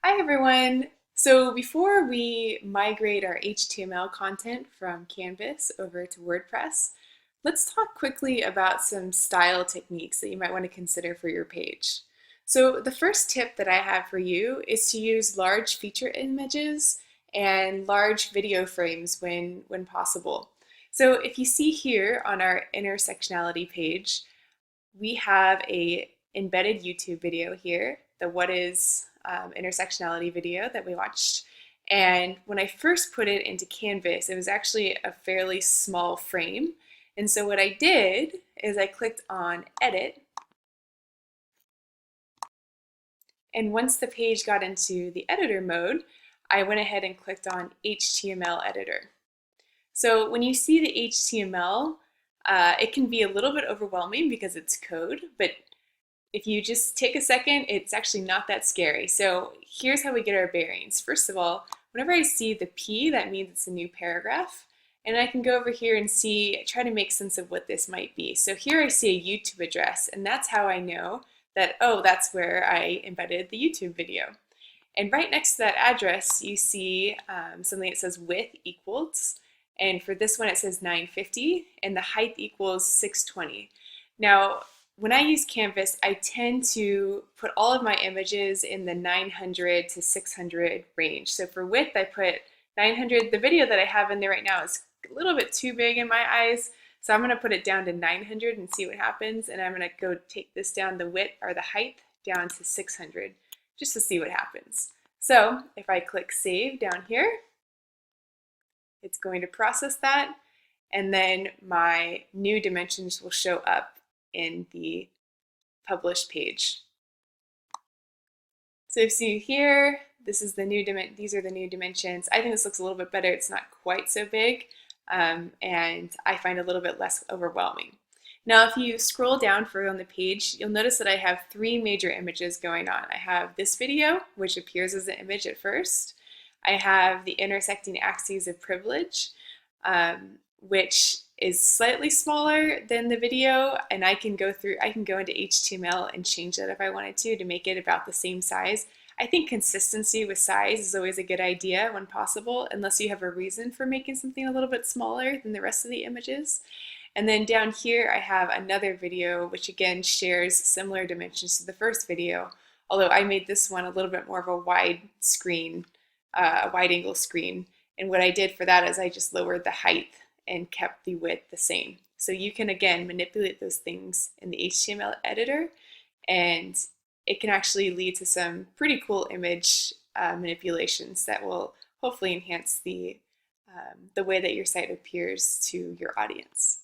Hi everyone! So before we migrate our HTML content from Canvas over to WordPress, let's talk quickly about some style techniques that you might want to consider for your page. So the first tip that I have for you is to use large feature images and large video frames when possible. So if you see here on our intersectionality page, we have a embedded YouTube video here, the what is intersectionality video that we watched. And when I first put it into Canvas, it was actually a fairly small frame. And so what I did is I clicked on Edit. And once the page got into the editor mode, I went ahead and clicked on HTML editor. So when you see the HTML, it can be a little bit overwhelming because it's code, but if you just take a second, it's actually not that scary. So here's how we get our bearings. First of all, whenever I see the P, that means it's a new paragraph. And I can go over here and try to make sense of what this might be. So here I see a YouTube address, and that's how I know that, oh, that's where I embedded the YouTube video. And right next to that address, you see something that says width equals. And for this one, it says 950, and the height equals 620. Now, when I use Canvas, I tend to put all of my images in the 900 to 600 range. So for width, I put 900. The video that I have in there right now is a little bit too big in my eyes, so I'm going to put it down to 900 and see what happens. And I'm going to go take this down, the width or the height, down to 600, just to see what happens. So if I click Save down here, it's going to process that, and then my new dimensions will show up in the published page. So you see here, this is the new these are the new dimensions. I think this looks a little bit better. It's not quite so big, and I find a little bit less overwhelming. Now, if you scroll down further on the page, you'll notice that I have three major images going on. I have this video, which appears as an image at first. I have the intersecting axes of privilege, which is slightly smaller than the video, and I can go into HTML and change that if I wanted to make it about the same size. I think consistency with size is always a good idea when possible, unless you have a reason for making something a little bit smaller than the rest of the images. And then down here I have another video which again shares similar dimensions to the first video, although I made this one a little bit more of a wide screen, a wide angle screen. And what I did for that is I just lowered the height and kept the width the same. So you can again manipulate those things in the HTML editor, and it can actually lead to some pretty cool image manipulations that will hopefully enhance the way that your site appears to your audience.